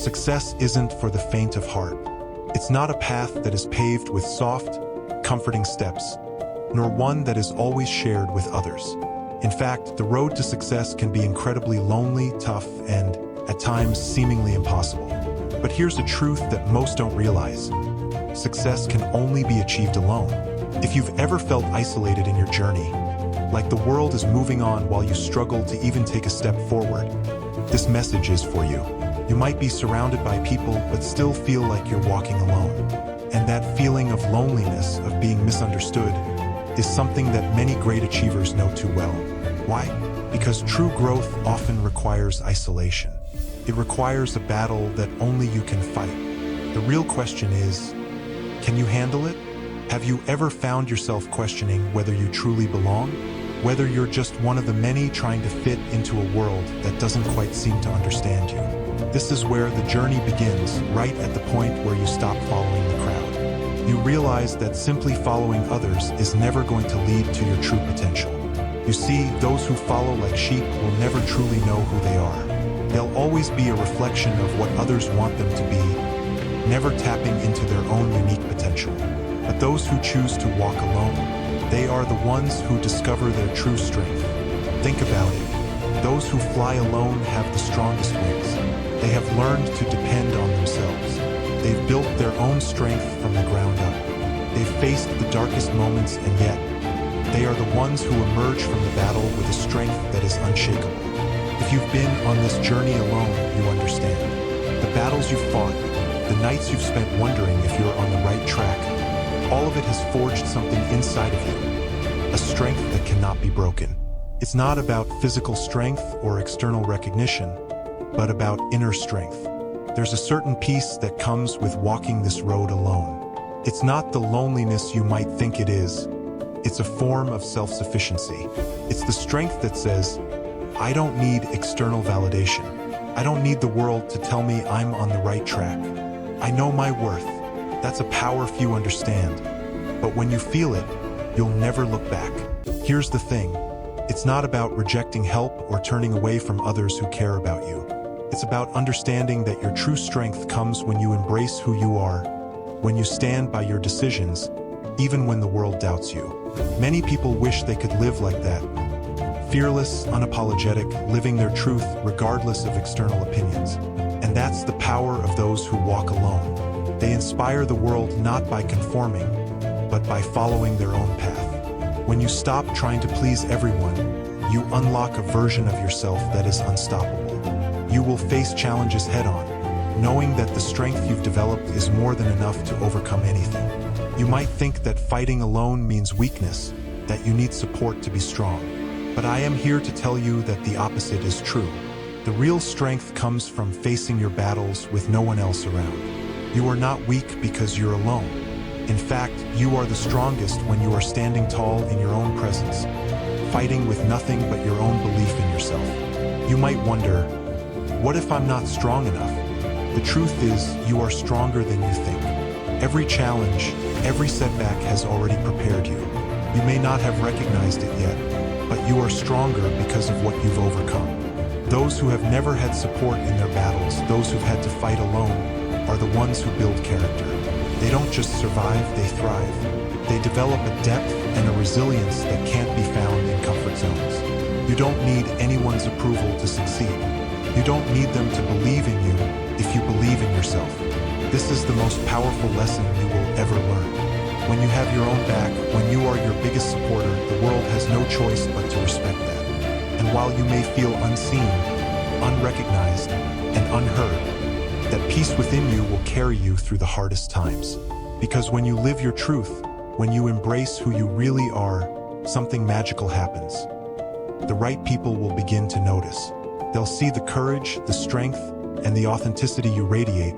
Success isn't for the faint of heart. It's not a path that is paved with soft, comforting steps, nor one that is always shared with others. In fact, the road to success can be incredibly lonely, tough, and, at times, seemingly impossible. But here's a truth that most don't realize. Success can only be achieved alone. If you've ever felt isolated in your journey, like the world is moving on while you struggle to even take a step forward, this message is for you. You might be surrounded by people but still feel like you're walking alone. And that feeling of loneliness, of being misunderstood, is something that many great achievers know too well. Why? Because true growth often requires isolation. It requires a battle that only you can fight. The real question is, can you handle it? Have you ever found yourself questioning whether you truly belong? Whether you're just one of the many trying to fit into a world that doesn't quite seem to understand you? This is where the journey begins, right at the point where you stop following the crowd. You realize that simply following others is never going to lead to your true potential. You see, those who follow like sheep will never truly know who they are. They'll always be a reflection of what others want them to be, never tapping into their own unique potential. But those who choose to walk alone, they are the ones who discover their true strength. Think about it. Those who fly alone have the strongest wings. They have learned to depend on themselves. They've built their own strength from the ground up. They've faced the darkest moments, and yet, they are the ones who emerge from the battle with a strength that is unshakable. If you've been on this journey alone, you understand. The battles you've fought, the nights you've spent wondering if you're on the right track, all of it has forged something inside of you, a strength that cannot be broken. It's not about physical strength or external recognition, but about inner strength. There's a certain peace that comes with walking this road alone. It's not the loneliness you might think it is. It's a form of self-sufficiency. It's the strength that says, I don't need external validation. I don't need the world to tell me I'm on the right track. I know my worth. That's a power few understand. But when you feel it, you'll never look back. Here's the thing. It's not about rejecting help or turning away from others who care about you. It's about understanding that your true strength comes when you embrace who you are, when you stand by your decisions, even when the world doubts you. Many people wish they could live like that. Fearless, unapologetic, living their truth regardless of external opinions. And that's the power of those who walk alone. They inspire the world not by conforming, but by following their own path. When you stop trying to please everyone, you unlock a version of yourself that is unstoppable. You will face challenges head-on, knowing that the strength you've developed is more than enough to overcome anything. You might think that fighting alone means weakness, that you need support to be strong. But I am here to tell you that the opposite is true. The real strength comes from facing your battles with no one else around. You are not weak because you're alone. In fact, you are the strongest when you are standing tall in your own presence, fighting with nothing but your own belief in yourself. You might wonder, what if I'm not strong enough? The truth is, you are stronger than you think. Every challenge, every setback has already prepared you. You may not have recognized it yet, but you are stronger because of what you've overcome. Those who have never had support in their battles, those who've had to fight alone, are the ones who build character. They don't just survive, they thrive. They develop a depth and a resilience that can't be found in comfort zones. You don't need anyone's approval to succeed. You don't need them to believe in you if you believe in yourself. This is the most powerful lesson you will ever learn. When you have your own back, when you are your biggest supporter, the world has no choice but to respect that. And while you may feel unseen, unrecognized, and unheard, that peace within you will carry you through the hardest times. Because when you live your truth, when you embrace who you really are, something magical happens. The right people will begin to notice. They'll see the courage, the strength, and the authenticity you radiate,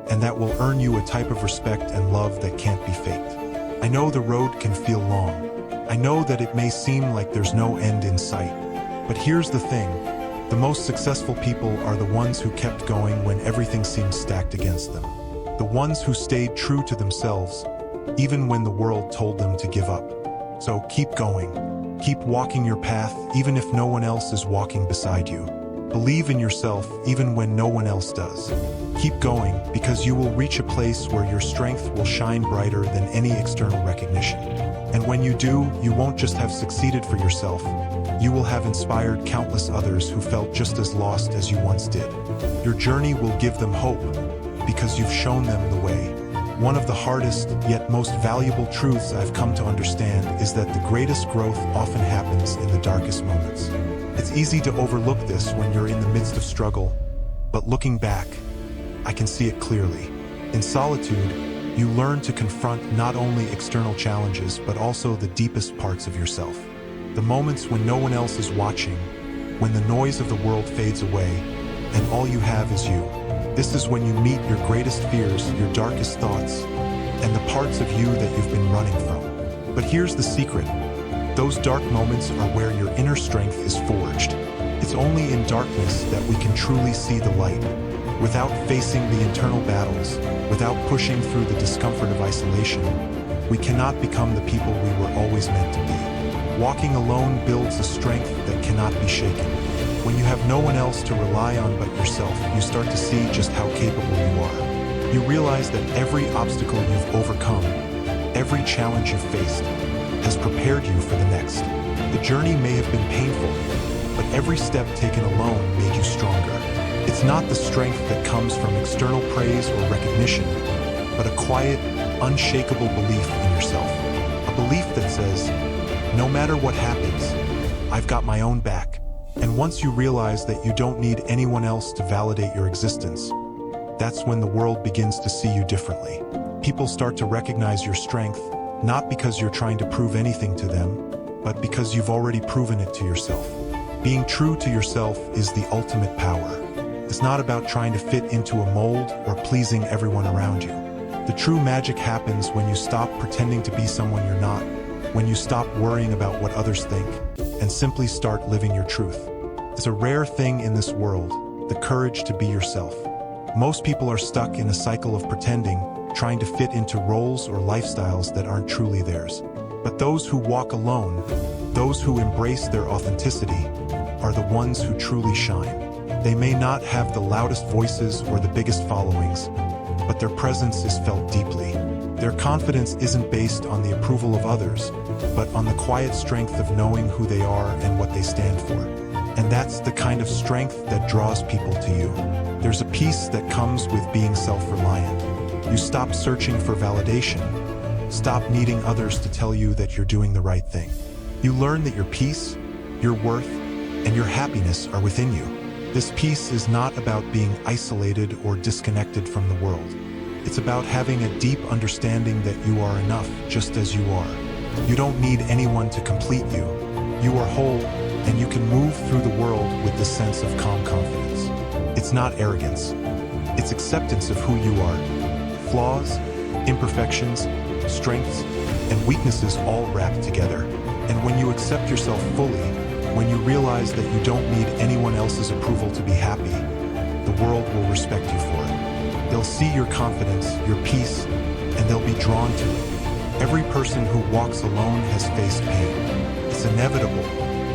and that will earn you a type of respect and love that can't be faked. I know the road can feel long. I know that it may seem like there's no end in sight. But here's the thing. The most successful people are the ones who kept going when everything seemed stacked against them. The ones who stayed true to themselves, even when the world told them to give up. So keep going. Keep walking your path, even if no one else is walking beside you. Believe in yourself even when no one else does. Keep going, because you will reach a place where your strength will shine brighter than any external recognition. And when you do, you won't just have succeeded for yourself, you will have inspired countless others who felt just as lost as you once did. Your journey will give them hope, because you've shown them the way. One of the hardest, yet most valuable truths I've come to understand is that the greatest growth often happens in the darkest moments. It's easy to overlook this when you're in the midst of struggle, but looking back, I can see it clearly. In solitude, you learn to confront not only external challenges, but also the deepest parts of yourself. The moments when no one else is watching, when the noise of the world fades away, and all you have is you. This is when you meet your greatest fears, your darkest thoughts, and the parts of you that you've been running from. But here's the secret. Those dark moments are where your inner strength is forged. It's only in darkness that we can truly see the light. Without facing the internal battles, without pushing through the discomfort of isolation, we cannot become the people we were always meant to be. Walking alone builds a strength that cannot be shaken. When you have no one else to rely on but yourself, you start to see just how capable you are. You realize that every obstacle you've overcome, every challenge you've faced, has prepared you for the next. The journey may have been painful, but every step taken alone made you stronger. It's not the strength that comes from external praise or recognition, but a quiet, unshakable belief in yourself. A belief that says, no matter what happens, I've got my own back. And once you realize that you don't need anyone else to validate your existence, that's when the world begins to see you differently. People start to recognize your strength, not because you're trying to prove anything to them, but because you've already proven it to yourself. Being true to yourself is the ultimate power. It's not about trying to fit into a mold or pleasing everyone around you. The true magic happens when you stop pretending to be someone you're not, when you stop worrying about what others think, and simply start living your truth. It's a rare thing in this world, the courage to be yourself. Most people are stuck in a cycle of pretending, trying to fit into roles or lifestyles that aren't truly theirs. But those who walk alone, those who embrace their authenticity, are the ones who truly shine. They may not have the loudest voices or the biggest followings, but their presence is felt deeply. Their confidence isn't based on the approval of others, but on the quiet strength of knowing who they are and what they stand for. And that's the kind of strength that draws people to you. There's a peace that comes with being self-reliant. You stop searching for validation, stop needing others to tell you that you're doing the right thing. You learn that your peace, your worth, and your happiness are within you. This peace is not about being isolated or disconnected from the world. It's about having a deep understanding that you are enough just as you are. You don't need anyone to complete you. You are whole, and you can move through the world with this sense of calm confidence. It's not arrogance. It's acceptance of who you are. Flaws, imperfections, strengths, and weaknesses all wrapped together. And when you accept yourself fully, when you realize that you don't need anyone else's approval to be happy, the world will respect you for it. They'll see your confidence, your peace, and they'll be drawn to it. Every person who walks alone has faced pain. It's inevitable,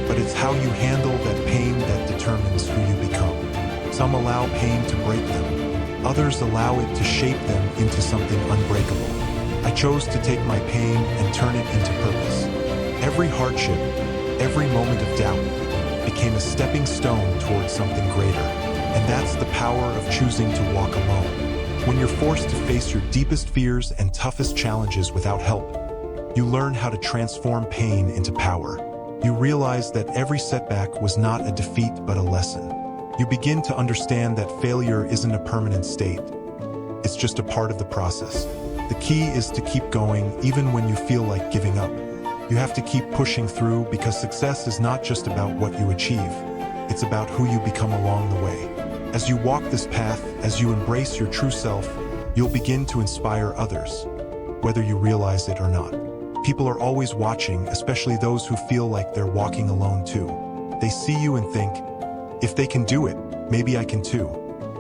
but it's how you handle that pain that determines who you become. Some allow pain to break them. Others allow it to shape them into something unbreakable. I chose to take my pain and turn it into purpose. Every hardship, every moment of doubt became a stepping stone towards something greater. And that's the power of choosing to walk alone. When you're forced to face your deepest fears and toughest challenges without help, you learn how to transform pain into power. You realize that every setback was not a defeat but a lesson. You begin to understand that failure isn't a permanent state. It's just a part of the process. The key is to keep going even when you feel like giving up. You have to keep pushing through, because success is not just about what you achieve. It's about who you become along the way. As you walk this path, as you embrace your true self, you'll begin to inspire others, whether you realize it or not. People are always watching, especially those who feel like they're walking alone too. They see you and think, if they can do it, maybe I can too.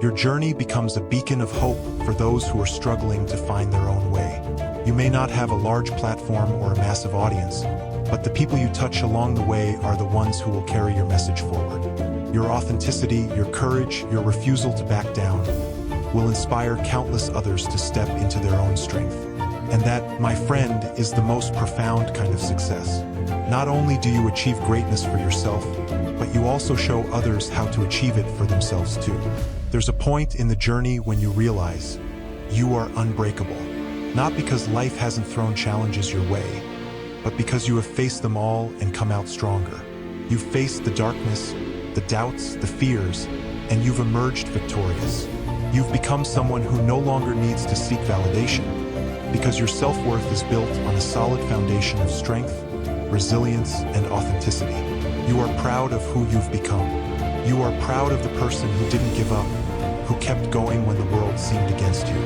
Your journey becomes a beacon of hope for those who are struggling to find their own way. You may not have a large platform or a massive audience, but the people you touch along the way are the ones who will carry your message forward. Your authenticity, your courage, your refusal to back down will inspire countless others to step into their own strength. And that, my friend, is the most profound kind of success. Not only do you achieve greatness for yourself, but you also show others how to achieve it for themselves too. There's a point in the journey when you realize you are unbreakable. Not because life hasn't thrown challenges your way, but because you have faced them all and come out stronger. You've faced the darkness, the doubts, the fears, and you've emerged victorious. You've become someone who no longer needs to seek validation, because your self-worth is built on a solid foundation of strength, resilience, and authenticity. You are proud of who you've become. You are proud of the person who didn't give up, who kept going when the world seemed against you.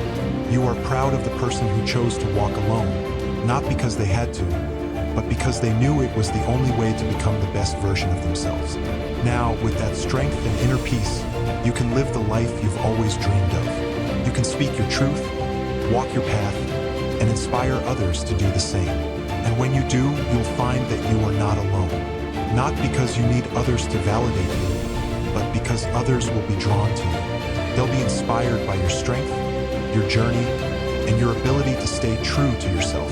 You are proud of the person who chose to walk alone, not because they had to, but because they knew it was the only way to become the best version of themselves. Now, with that strength and inner peace, you can live the life you've always dreamed of. You can speak your truth, walk your path, and inspire others to do the same. And when you do, you'll find that you are not alone. Not because you need others to validate you, but because others will be drawn to you. They'll be inspired by your strength, your journey, and your ability to stay true to yourself.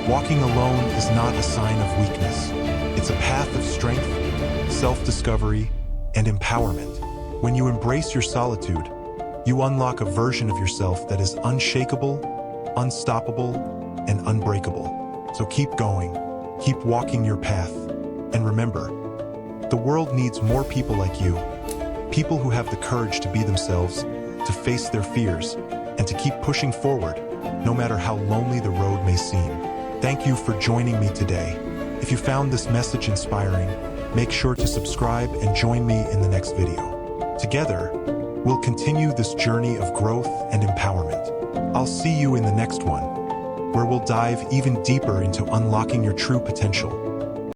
Walking alone is not a sign of weakness. It's a path of strength, self-discovery, and empowerment. When you embrace your solitude, you unlock a version of yourself that is unshakable, unstoppable, and unbreakable. So keep going, keep walking your path, and remember, the world needs more people like you, people who have the courage to be themselves, to face their fears, and to keep pushing forward, no matter how lonely the road may seem. Thank you for joining me today. If you found this message inspiring, make sure to subscribe and join me in the next video. Together, we'll continue this journey of growth and empowerment. I'll see you in the next one, where we'll dive even deeper into unlocking your true potential.